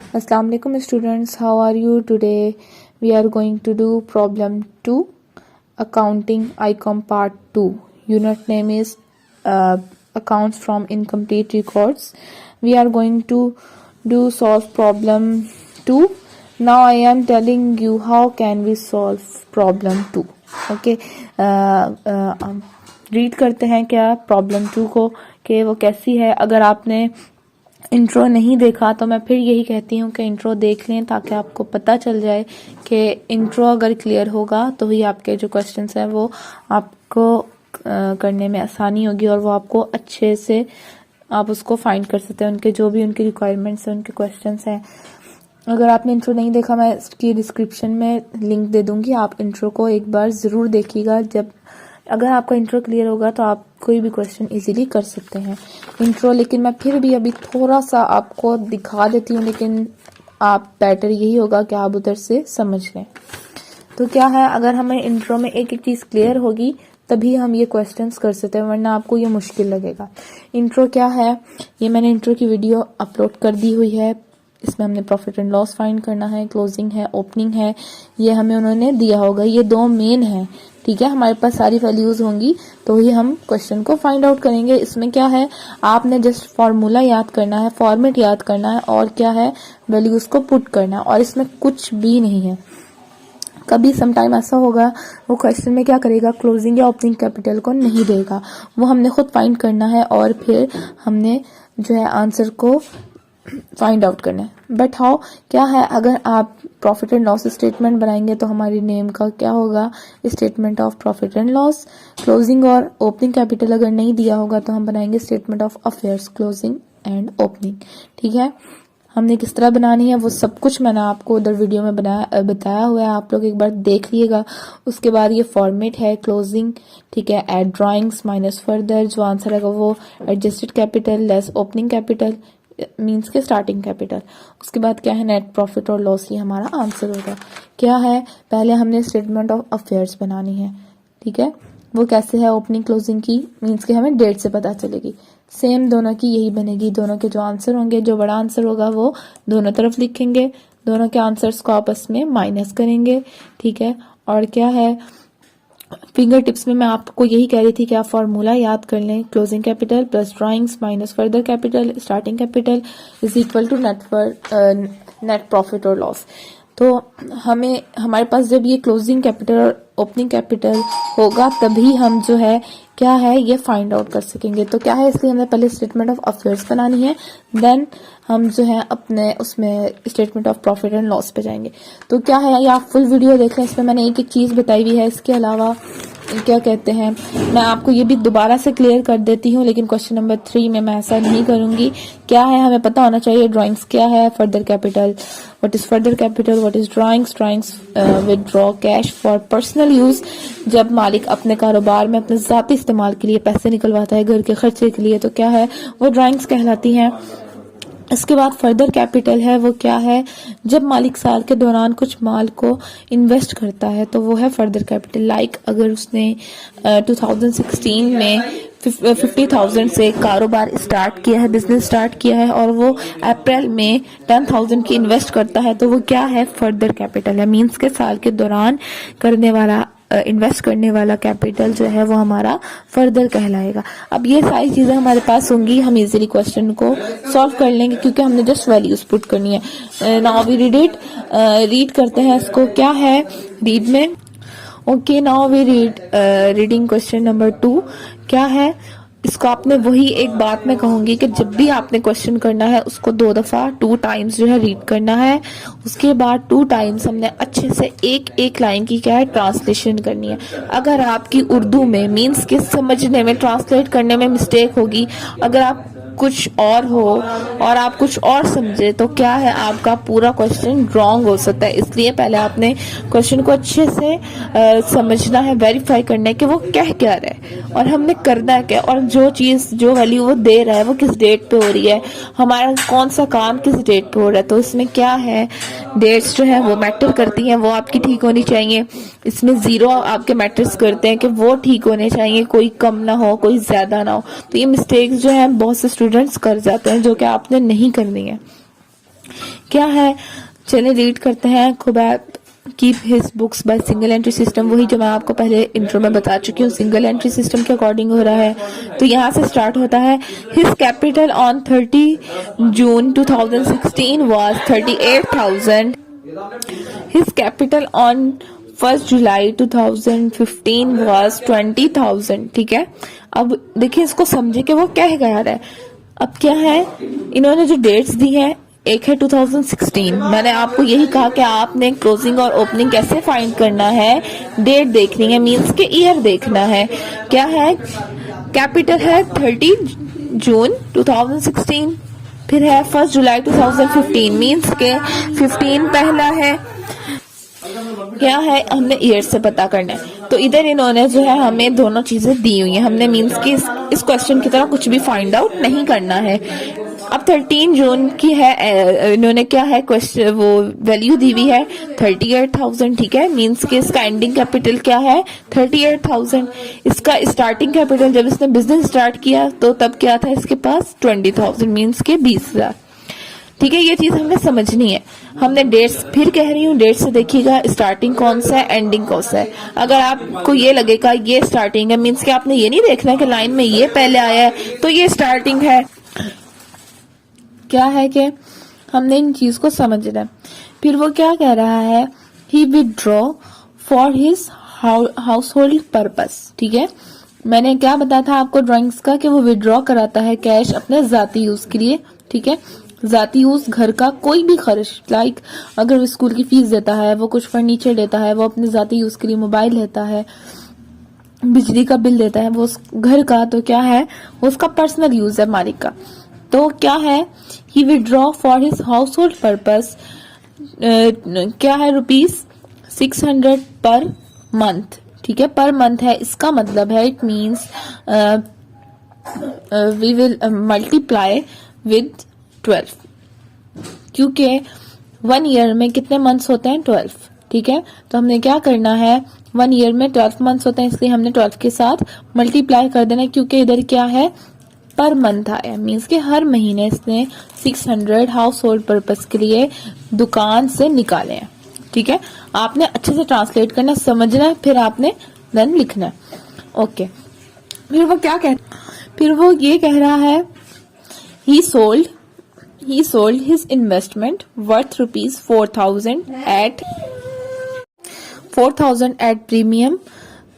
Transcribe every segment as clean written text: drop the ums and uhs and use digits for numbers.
Assalamu alaikum students, how are you today? We are going to do problem 2, accounting ICOM part 2. Unit name is accounts from incomplete records. We are going to do solve problem 2. Now I am telling you how can we solve problem 2. Okay, read करते हैं क्या problem 2 को कि वो कैसी है। अगर आपने इंट्रो नहीं देखा तो मैं फिर यही कहती हूँ कि इंट्रो देख लें ताकि आपको पता चल जाए कि इंट्रो अगर क्लियर होगा तो ही आपके जो क्वेश्चंस हैं वो आपको करने में आसानी होगी और वो आपको अच्छे से आप उसको फाइंड कर सकते हैं, उनके जो भी उनकी रिक्वायरमेंट्स हैं, उनके क्वेश्चंस हैं। अगर आपने इंट्रो नहीं देखा मैं इसकी डिस्क्रिप्शन में लिंक दे दूंगी, आप इंट्रो को एक बार ज़रूर देखिएगा। जब अगर आपका इंट्रो क्लियर होगा तो आप कोई भी क्वेश्चन इजीली कर सकते हैं इंट्रो। लेकिन मैं फिर भी अभी थोड़ा सा आपको दिखा देती हूँ, लेकिन आप बेटर यही होगा कि आप उधर से समझ लें। तो क्या है, अगर हमें इंट्रो में एक एक चीज़ क्लियर होगी तभी हम ये क्वेश्चंस कर सकते हैं, वरना आपको ये मुश्किल लगेगा। इंट्रो क्या है, ये मैंने इंट्रो की वीडियो अपलोड कर दी हुई है। इसमें हमने प्रॉफिट एंड लॉस फाइंड करना है, क्लोजिंग है, ओपनिंग है, ये हमें उन्होंने दिया होगा। ये दो मेन है, ठीक है। हमारे पास सारी वैल्यूज होंगी तो ही हम क्वेश्चन को फाइंड आउट करेंगे। इसमें क्या है, आपने जस्ट फॉर्मूला याद करना है, फॉर्मेट याद करना है और क्या है, वैल्यूज को पुट करना है, और इसमें कुछ भी नहीं है। कभी समटाइम ऐसा होगा वो क्वेश्चन में क्या करेगा, क्लोजिंग या ओपनिंग कैपिटल को नहीं देगा, वो हमने खुद फाइंड करना है और फिर हमने जो है आंसर को फाइंड आउट करना है। बट हाउ, क्या है, अगर आप प्रॉफिट एंड लॉस स्टेटमेंट बनाएंगे तो हमारी नेम का क्या होगा, statement of profit and loss. Closing और ओपनिंग कैपिटल अगर नहीं दिया होगा तो हम बनाएंगे statement of affairs, closing and opening, ठीक है। हमने किस तरह बनानी है वो सब कुछ मैंने आपको उधर वीडियो में बताया हुआ है, आप लोग एक बार देख लीजिएगा। उसके बाद ये फॉर्मेट है, क्लोजिंग, ठीक है, एड ड्राइंग्स माइनस फर्दर, जो आंसर है वो adjusted capital less opening capital means के स्टार्टिंग कैपिटल। उसके बाद क्या है, नेट प्रॉफिट और लॉस, ये हमारा आंसर होगा। क्या है, पहले हमने स्टेटमेंट ऑफ अफेयर्स बनानी है, ठीक है। वो कैसे है, ओपनिंग क्लोजिंग की मीन्स के हमें डेट से पता चलेगी। सेम दोनों की यही बनेगी, दोनों के जो आंसर होंगे, जो बड़ा आंसर होगा वो दोनों तरफ लिखेंगे, दोनों के आंसर्स को आपस में माइनस करेंगे, ठीक है। और क्या है, फिंगर टिप्स में मैं आपको यही कह रही थी कि आप फॉर्मूला याद कर लें, closing capital plus drawings minus further capital starting capital is equal to net profit और लॉस। तो हमें हमारे पास जब ये क्लोजिंग कैपिटल और ओपनिंग कैपिटल होगा तभी हम जो है क्या है ये फाइंड आउट कर सकेंगे। तो क्या है, इसलिए हमें पहले स्टेटमेंट ऑफ अफेयर्स बनानी है, देन हम जो है अपने उसमें statement of profit and loss पे जाएंगे। तो क्या है, ये आप फुल वीडियो देख लें, इसमें मैंने एक एक चीज बताई हुई है। इसके अलावा क्या कहते हैं, मैं आपको ये भी दोबारा से क्लियर कर देती हूँ, लेकिन क्वेश्चन नंबर 3 में मैं ऐसा नहीं करूंगी। क्या है, हमें पता होना चाहिए ड्राइंग्स क्या है, further capital, what is further capital, what is drawings. Drawings withdraw cash for personal use, जब मालिक अपने कारोबार में अपने जाती इस्तेमाल के लिए पैसे निकलवाता है घर के खर्चे के लिए, तो क्या है वो ड्राइंग्स कहलाती हैं। इसके बाद फर्दर कैपिटल है, वो क्या है, जब मालिक साल के दौरान कुछ माल को इन्वेस्ट करता है तो वो है फर्दर कैपिटल। लाइक अगर उसने 2016 में 50,000 से कारोबार स्टार्ट किया है, बिजनेस स्टार्ट किया है, और वो अप्रैल में 10,000 की इन्वेस्ट करता है तो वो क्या है, फर्दर कैपिटल है। मींस के साल के दौरान करने वाला इन्वेस्ट करने वाला कैपिटल जो है वो हमारा फर्दर कहलाएगा। अब ये सारी चीजें हमारे पास होंगी, हम इजीली क्वेश्चन को सॉल्व कर लेंगे क्योंकि हमने जस्ट वैल्यूज पुट करनी है। Now we read it, read करते हैं इसको। क्या है रीड में, okay, now we reading question number 2। क्या है, इसको आपने वही एक बात मैं कहूंगी कि जब भी आपने क्वेश्चन करना है उसको 2 दफा 2 टाइम्स जो है रीड करना है। उसके बाद 2 टाइम्स हमने अच्छे से एक एक लाइन की क्या है ट्रांसलेशन करनी है। अगर आपकी उर्दू में मीन्स के समझने में, ट्रांसलेट करने में मिस्टेक होगी, अगर आप कुछ और हो और आप कुछ और समझे तो क्या है, आपका पूरा क्वेश्चन रॉन्ग हो सकता है। इसलिए पहले आपने क्वेश्चन को अच्छे से समझना है, वेरीफाई करना है कि वो कह क्या रहा है और हमने करना है क्या, और जो चीज जो वैल्यू वो दे रहा है वो किस डेट पे हो रही है, हमारा कौन सा काम किस डेट पे हो रहा है। तो इसमें क्या है, डेट्स जो है वो मैटर करती हैं, वो आपकी ठीक होनी चाहिए। इसमें 0 आपके मैटर्स करते हैं कि वो ठीक होने चाहिए, कोई कम ना हो कोई ज्यादा ना हो। तो ये मिस्टेक्स जो है बहुत से स्टूडेंट्स कर जाते हैं जो कि आपने नहीं करनी है। क्या है, चलिए रीड करते हैं। Khubaib keep his books by single entry system, वही जो मैं आपको पहले इंट्रो में बता चुकी हूँ, सिंगल एंट्री सिस्टम के अकॉर्डिंग हो रहा है। तो यहाँ से स्टार्ट होता है। His capital on 30 June 2016 was 38,000। His capital on 1 July 2015 was 20,000। ठीक है, अब देखिए इसको समझे कि वो क्या कह रहा है। अब क्या है, इन्होंने जो डेट्स दी है, एक है 2016। मैंने आपको यही कहा कि आपने क्लोजिंग और ओपनिंग कैसे फाइंड करना है, डेट देखनी है, मींस के ईयर देखना है। क्या है, कैपिटल है 30 जून 2016, फिर है 1 जुलाई 2015, मींस के 15 पहला है। क्या है, हमने ईयर से पता करना है। तो इधर इन्होंने जो है हमें दोनों चीजें दी हुई है, हमने मींस की इस क्वेश्चन की तरह कुछ भी फाइंड आउट नहीं करना है। अब 13 जून की है, इन्होंने क्या है क्वेश्चन, वो वैल्यू दी हुई है 38,000। ठीक है, मींस के इसका एंडिंग कैपिटल क्या है 38,000। इसका स्टार्टिंग कैपिटल जब इसने बिजनेस स्टार्ट किया तो तब क्या था इसके पास 20,000, मींस के 20,000। ठीक है, ये चीज हमें समझनी है। हमने डेट्स, फिर कह रही हूँ, डेट से देखिएगा स्टार्टिंग कौन सा है, एंडिंग कौन सा है। अगर आपको ये लगेगा ये स्टार्टिंग है, मींस कि आपने ये नहीं देखना है कि लाइन में ये पहले आया है तो ये स्टार्टिंग है। क्या है कि हमने इन चीज को समझना है। फिर वो क्या कह रहा है, he withdraw for his household purpose. ठीक है, मैंने क्या बताया था आपको ड्राइंग्स का कि वो विथड्रॉ कराता है कैश अपने जाती यूज के लिए। ठीक है, जाती यूज, घर का कोई भी खर्च, लाइक अगर वो स्कूल की फीस देता है, वो कुछ फर्नीचर देता है, वो अपने जाती यूज के लिए मोबाइल लेता है, बिजली का बिल देता है, वो घर का, तो क्या है वो उसका पर्सनल यूज है मालिक का। तो क्या है, he withdraw for his household purpose, क्या है ₹600 पर मंथ। ठीक है, पर मंथ है, इसका मतलब है it means we will multiply with 12, क्योंकि 1 ईयर में कितने मंथ्स होते हैं 12। ठीक है, तो हमने क्या करना है, 1 ईयर में 12 मंथ्स होते हैं, इसलिए हमने 12 के साथ मल्टीप्लाई कर देना, क्योंकि इधर क्या है पर मंथ आया, मीन्स के हर महीने इसने 600 हाउस होल्ड पर्पस के लिए दुकान से निकाले हैं। ठीक है, आपने अच्छे से ट्रांसलेट करना, समझना है, फिर आपने देन लिखना है। ओके, फिर वो क्या फिर वो ये कह रहा है, he sold his investment worth ₹4,000 at premium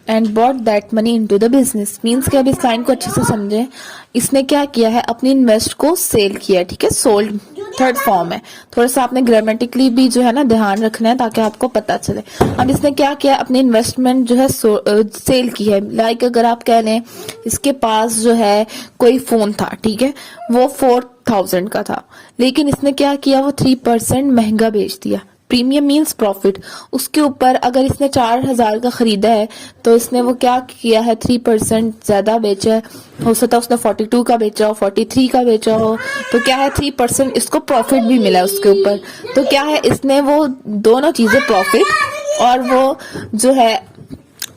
and bought that money into the business। Means कि अब इस लाइन को अच्छे से समझे, इसने क्या किया है, अपनी इन्वेस्ट को सेल किया। ठीक है, सोल्ड थर्ड फॉर्म है, थोड़ा सा आपने ग्रामेटिकली भी जो है ना ध्यान रखना है ताकि आपको पता चले। अब इसने क्या किया, अपनी इन्वेस्टमेंट जो है सेल की है। लाइक अगर आप कह लें इसके पास जो है कोई फोन था, ठीक है, वो 4,000 का था, लेकिन इसने क्या किया, वो 3% महंगा बेच दिया। प्रीमियम मीन्स प्रॉफिट, उसके ऊपर अगर इसने 4,000 का खरीदा है तो इसने वो क्या किया है 3% ज्यादा बेचा है। हो सकता है उसने 42 का बेचा हो, 43 का बेचा हो, तो क्या है 3% इसको प्रॉफिट भी मिला है उसके ऊपर। तो क्या है, इसने वो दोनों चीजें, प्रॉफिट और वो जो है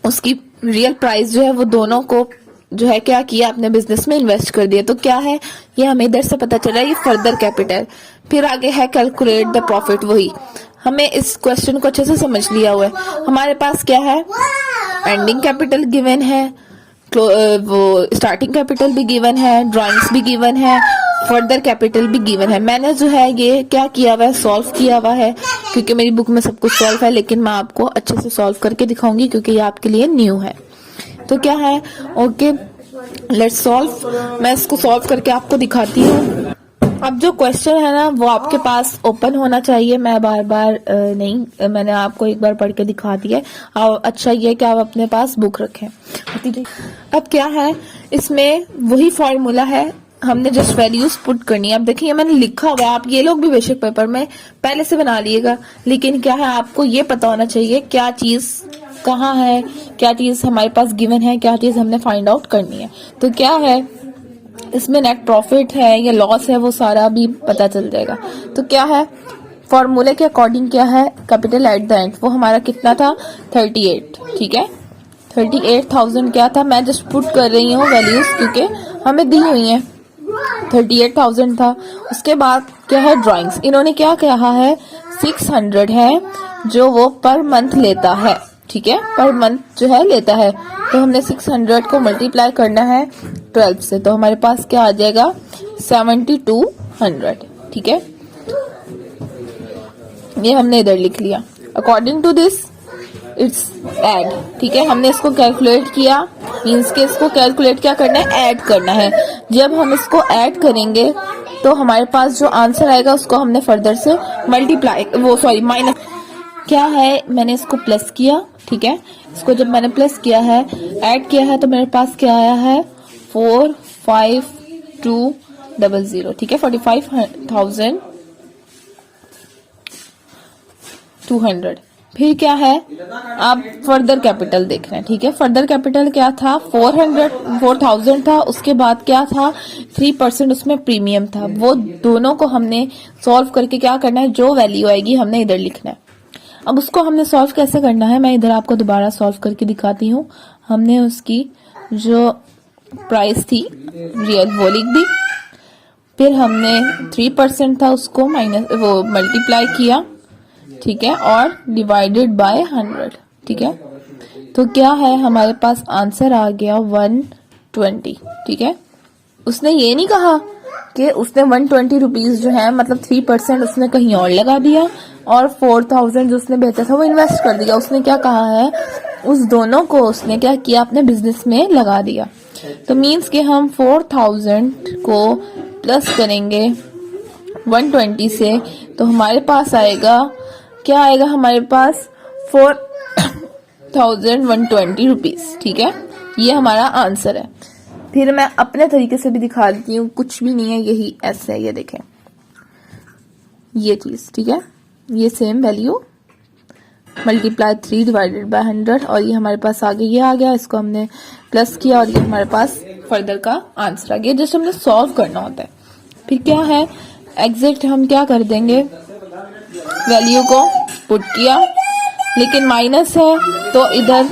उसकी रियल प्राइस जो है, वो दोनों को जो है क्या किया, अपने बिजनेस में इन्वेस्ट कर दिया। तो क्या है, ये हमें इधर से पता चला, ये फर्दर कैपिटल। फिर आगे है कैलकुलेट द प्रॉफिट, वही हमें इस क्वेश्चन को अच्छे से समझ लिया हुआ है। हमारे पास क्या है, एंडिंग कैपिटल गिवन है, वो स्टार्टिंग कैपिटल भी गिवन है, ड्राइंग्स भी गिवन है, फर्दर कैपिटल भी गिवन है। मैंने जो है ये क्या किया हुआ है, सॉल्व किया हुआ है, क्योंकि मेरी बुक में सब कुछ सॉल्व है, लेकिन मैं आपको अच्छे से सॉल्व करके दिखाऊंगी क्योंकि ये आपके लिए न्यू है। तो क्या है, ओके लेट्स सॉल्व। मैं इसको सॉल्व करके आपको दिखाती हूँ। अब जो क्वेश्चन है ना वो आपके पास ओपन होना चाहिए, मैं बार बार नहीं, मैंने आपको एक बार पढ़ के दिखा दिया है। अच्छा ये है कि आप अपने पास बुक रखें। अब क्या है, इसमें वही फॉर्मूला है, हमने जस्ट वैल्यूज पुट करनी है। अब देखिए मैंने लिखा हुआ है, आप ये लोग भी बेशक पेपर में पहले से बना लिएगा, लेकिन क्या है आपको ये पता होना चाहिए क्या चीज कहाँ है, क्या चीज हमारे पास गिवन है, क्या चीज हमने फाइंड आउट करनी है। तो क्या है, इसमें नेट प्रॉफिट है या लॉस है, वो सारा भी पता चल जाएगा। तो क्या है, फॉर्मूले के अकॉर्डिंग क्या है, कैपिटल एट द एंड, वो हमारा कितना था 38। ठीक है, 38,000 क्या था, मैं जस्ट पुट कर रही हूँ वैल्यूज क्योंकि हमें दी हुई है, 38,000 था। उसके बाद क्या है, ड्राइंग्स। इन्होंने क्या कहा है, 600 है जो वो पर मंथ लेता है, ठीक है, पर मंथ जो है लेता है। तो हमने 600 को मल्टीप्लाई करना है 12 से, तो हमारे पास क्या आ जाएगा, 7200, ठीक है। ये हमने इधर लिख लिया। According to this it's add, ठीक है, हमने इसको कैलकुलेट किया, मीन्स के इसको कैलकुलेट क्या करना है, ऐड करना है। जब हम इसको ऐड करेंगे तो हमारे पास जो आंसर आएगा उसको हमने फर्दर से मल्टीप्लाई, माइनस, क्या है, मैंने इसको प्लस किया, ठीक है, इसको जब मैंने प्लस किया है, ऐड किया है, तो मेरे पास क्या आया है, 45200, ठीक है, 45,200। फिर क्या है, आप फर्दर कैपिटल देख रहे हैं, ठीक है। फर्दर कैपिटल क्या था, 4,000 था, उसके बाद क्या था, 3% उसमें प्रीमियम था। वो दोनों को हमने सॉल्व करके क्या करना है, जो वैल्यू आएगी हमने इधर लिखना है। अब उसको हमने सॉल्व कैसे करना है, मैं इधर आपको दोबारा सॉल्व करके दिखाती हूँ। हमने उसकी जो प्राइस थी रियल वो लिख दी, फिर हमने 3% था उसको मल्टीप्लाई किया, ठीक है, और डिवाइडेड बाय 100, ठीक है। तो क्या है, हमारे पास आंसर आ गया 120, ठीक है। उसने ये नहीं कहा कि उसने 120 रुपीज जो है, मतलब 3% उसने कहीं और लगा दिया और 4000 जो उसने बेचा था वो इन्वेस्ट कर दिया। उसने क्या कहा है, उस दोनों को उसने क्या किया, अपने बिजनेस में लगा दिया। तो मीन्स कि हम 4000 को प्लस करेंगे 120 से, तो हमारे पास आएगा, क्या आएगा, हमारे पास 4120 रुपीज, ठीक है। ये हमारा आंसर है। फिर मैं अपने तरीके से भी दिखा देती हूँ, कुछ भी नहीं है, यही ऐसे है, ये देखें, ये चीज, ठीक है, ये same value multiply 3 divided by 100, और ये हमारे पास आगे ये आ गया, इसको हमने प्लस किया और ये हमारे पास फर्दर का आंसर आ गया, जस्ट हमने सॉल्व करना होता है। फिर क्या है, एग्जैक्ट हम क्या कर देंगे, वैल्यू को पुट किया, लेकिन माइनस है तो इधर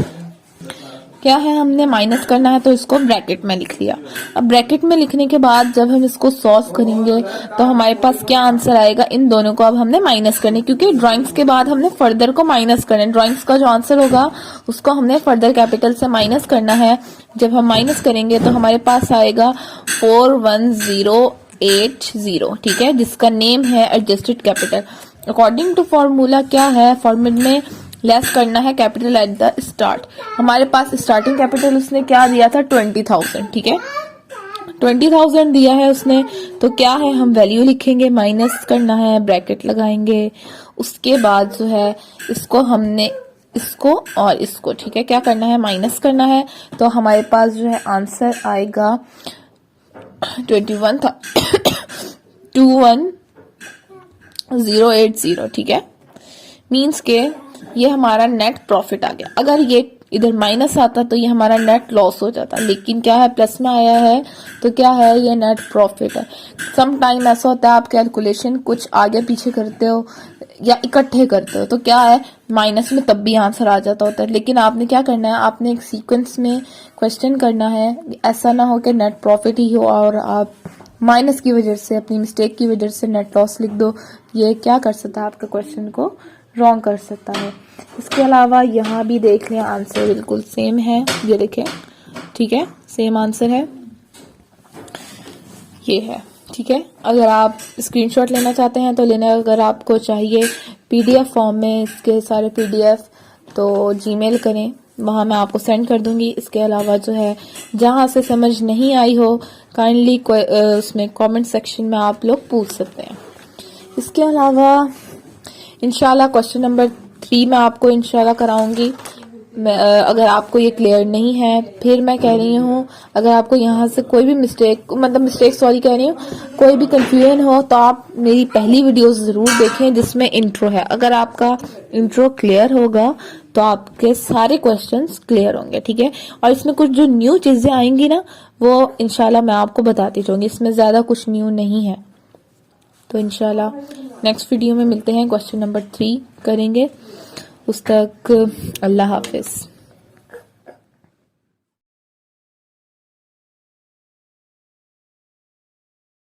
क्या है, हमने माइनस करना है, तो इसको ब्रैकेट में लिख लिया। अब ब्रैकेट में लिखने के बाद जब हम इसको सॉल्व करेंगे तो हमारे पास क्या आंसर आएगा, इन दोनों को अब हमने माइनस करने, क्योंकि ड्राइंग्स के बाद हमने फर्दर को माइनस करना है। ड्राइंग्स का जो आंसर होगा उसको हमने फर्दर कैपिटल से माइनस करना है। जब हम माइनस करेंगे तो हमारे पास आएगा 41080, ठीक है, जिसका नेम है adjusted capital. According to formula क्या है, फॉर्मूले में लेस करना है कैपिटल एट द स्टार्ट। हमारे पास स्टार्टिंग कैपिटल उसने क्या दिया था, 20,000, ठीक है, 20,000 दिया है उसने। तो क्या है, हम वैल्यू लिखेंगे, माइनस करना है, ब्रैकेट लगाएंगे, उसके बाद जो है इसको हमने इसको और इसको, ठीक है, क्या करना है, माइनस करना है। तो हमारे पास जो है आंसर आएगा 21,080, ठीक है। मीन्स के ये हमारा नेट प्रॉफिट आ गया। अगर ये इधर माइनस आता तो ये हमारा नेट लॉस हो जाता, लेकिन क्या है, प्लस में आया है तो क्या है, ये नेट प्रॉफिट है। सम टाइम ऐसा होता है आप कैलकुलेशन कुछ आगे पीछे करते हो या इकट्ठे करते हो तो क्या है, माइनस में तब भी आंसर आ जाता होता है। लेकिन आपने क्या करना है, आपने एक सीक्वेंस में क्वेश्चन करना है, ऐसा ना हो कि नेट प्रॉफिट ही हो और आप माइनस की वजह से, अपनी मिस्टेक की वजह से नेट लॉस लिख दो। ये क्या कर सकता है, आपके क्वेश्चन को रॉन्ग कर सकता है। इसके अलावा यहाँ भी देख लें, आंसर बिल्कुल सेम है, ये देखें, ठीक है, सेम आंसर है, ये है, ठीक है। अगर आप स्क्रीनशॉट लेना चाहते हैं तो लेना, अगर आपको चाहिए पीडीएफ फॉर्म में इसके सारे पीडीएफ तो जीमेल करें, वहां मैं आपको सेंड कर दूंगी। इसके अलावा जो है, जहां से समझ नहीं आई हो काइंडली उसमें कमेंट सेक्शन में आप लोग पूछ सकते हैं। इसके अलावा इंशाल्लाह क्वेश्चन नंबर 3 मैं आपको इंशाल्लाह कराऊंगी। अगर आपको ये क्लियर नहीं है, फिर मैं कह रही हूँ, अगर आपको यहाँ से कोई भी कह रही हूँ, कोई भी कंफ्यूजन हो तो आप मेरी पहली वीडियो जरूर देखें जिसमें इंट्रो है। अगर आपका इंट्रो क्लियर होगा तो आपके सारे क्वेश्चंस क्लियर होंगे, ठीक है। और इसमें कुछ जो न्यू चीजें आएंगी ना, वो इंशाल्लाह मैं आपको बताती जाऊंगी, इसमें ज्यादा कुछ न्यू नहीं है। तो इंशाल्लाह नेक्स्ट वीडियो में मिलते हैं, क्वेश्चन नंबर 3 करेंगे। उस तक अल्लाह हाफिज।